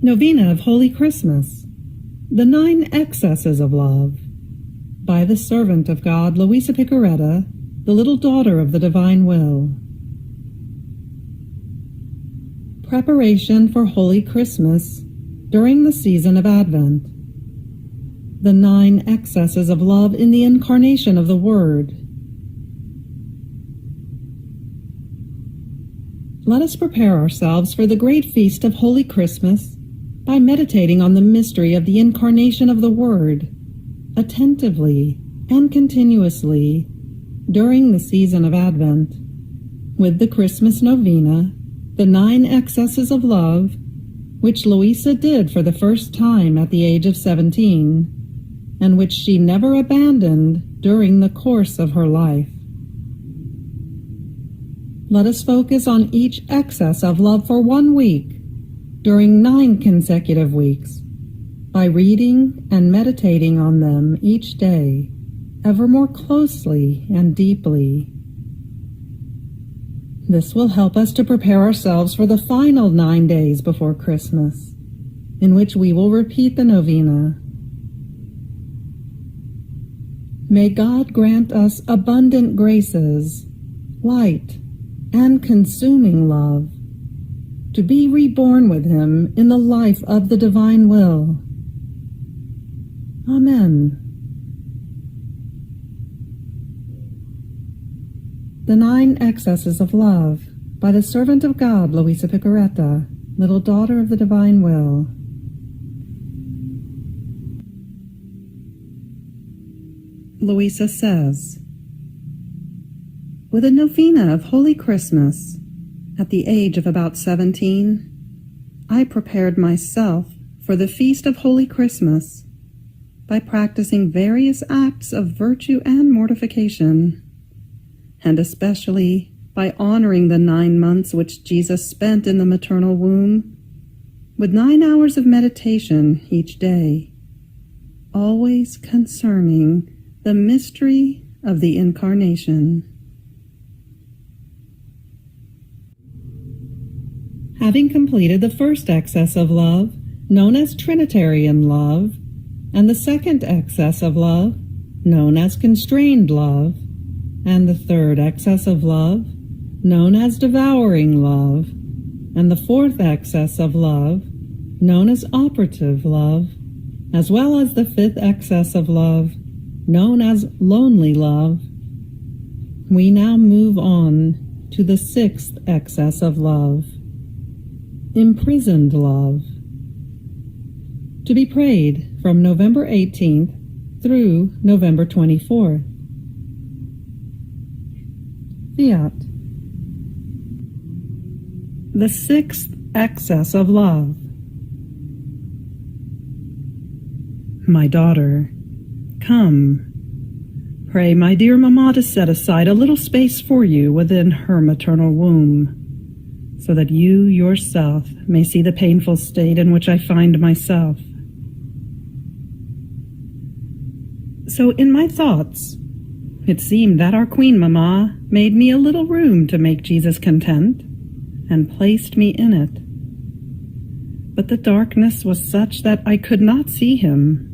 Novena of Holy Christmas, The 9 Excesses of Love, by the servant of God, Luisa Picaretta, the little daughter of the divine will. Preparation for Holy Christmas during the season of Advent. The 9 excesses of love in the incarnation of the Word. Let us prepare ourselves for the great feast of Holy Christmas by meditating on the mystery of the incarnation of the Word, attentively and continuously during the season of Advent, with the Christmas Novena, the 9 excesses of love, which Luisa did for the first time at the age of 17, and which she never abandoned during the course of her life. Let us focus on each excess of love for 1 week, during 9 consecutive weeks, by reading and meditating on them each day, ever more closely and deeply. This will help us to prepare ourselves for the final 9 days before Christmas, in which we will repeat the novena. May God grant us abundant graces, light, and consuming love, to be reborn with Him in the life of the divine will. Amen. The 9 Excesses of Love, by the servant of God, Luisa Picaretta, little daughter of the divine will. Luisa says, with a novena of Holy Christmas, at the age of about 17, I prepared myself for the feast of Holy Christmas by practicing various acts of virtue and mortification, and especially by honoring the 9 months which Jesus spent in the maternal womb, with 9 hours of meditation each day, always concerning the mystery of the Incarnation. Having completed the first excess of love, known as Trinitarian love, and the second excess of love, known as constrained love, and the third excess of love, known as devouring love, and the fourth excess of love, known as operative love, as well as the 5th excess of love, known as lonely love, we now move on to the 6th excess of love, imprisoned love, to be prayed from November 18th through November 24th. Fiat. The 6th excess of love. My daughter, come. Pray my dear Mamma to set aside a little space for you within her maternal womb, so that you yourself may see the painful state in which I find myself. So in my thoughts, it seemed that our Queen Mamma made me a little room to make Jesus content, and placed me in it. But the darkness was such that I could not see him.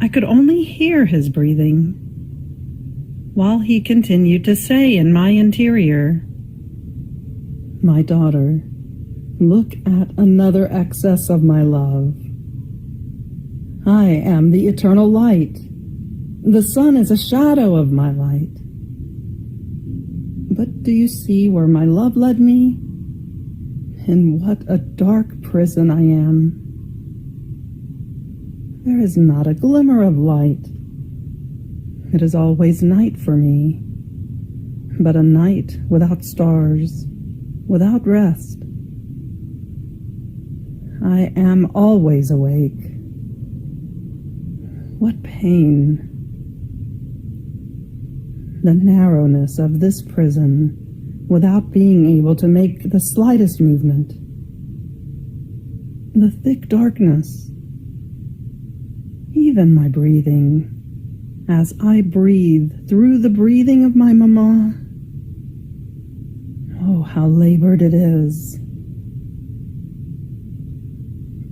I could only hear his breathing, while he continued to say in my interior, my daughter, look at another excess of my love. I am the eternal light. The sun is a shadow of my light. But do you see where my love led me? In what a dark prison I am. There is not a glimmer of light. It is always night for me, but a night without stars, without rest. I am always awake. What pain! The narrowness of this prison, without being able to make the slightest movement. The thick darkness. Even my breathing, as I breathe through the breathing of my Mamma. Oh, how labored it is.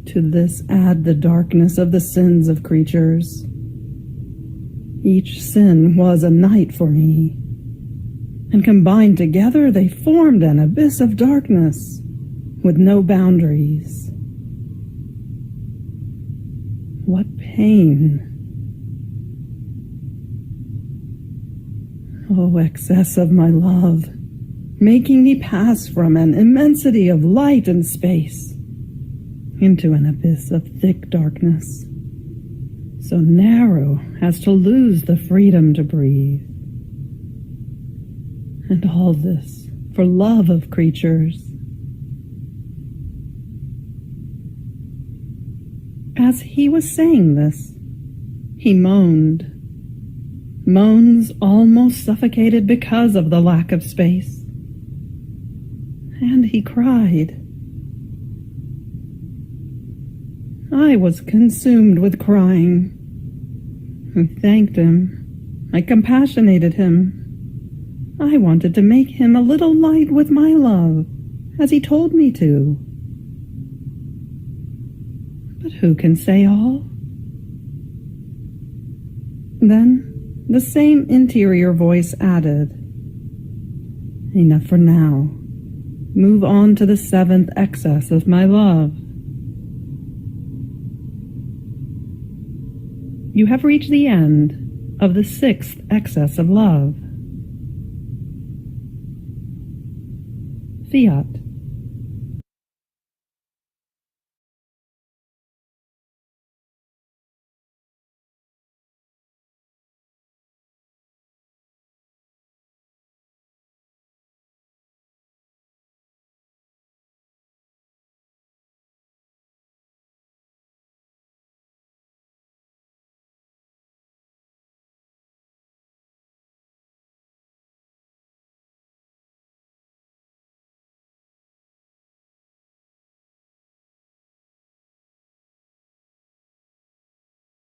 To this add the darkness of the sins of creatures. Each sin was a night for me, and combined together they formed an abyss of darkness with no boundaries. What pain! Oh, excess of my love, making me pass from an immensity of light and space into an abyss of thick darkness, so narrow as to lose the freedom to breathe. And all this for love of creatures. As he was saying this, he moaned. Moans almost suffocated because of the lack of space. And he cried. I was consumed with crying. I thanked him. I compassionated him. I wanted to make him a little light with my love, as he told me to. But who can say all? Then the same interior voice added, Enough for now. Move on to the seventh excess of my love. You have reached the end of the sixth excess of love. Fiat.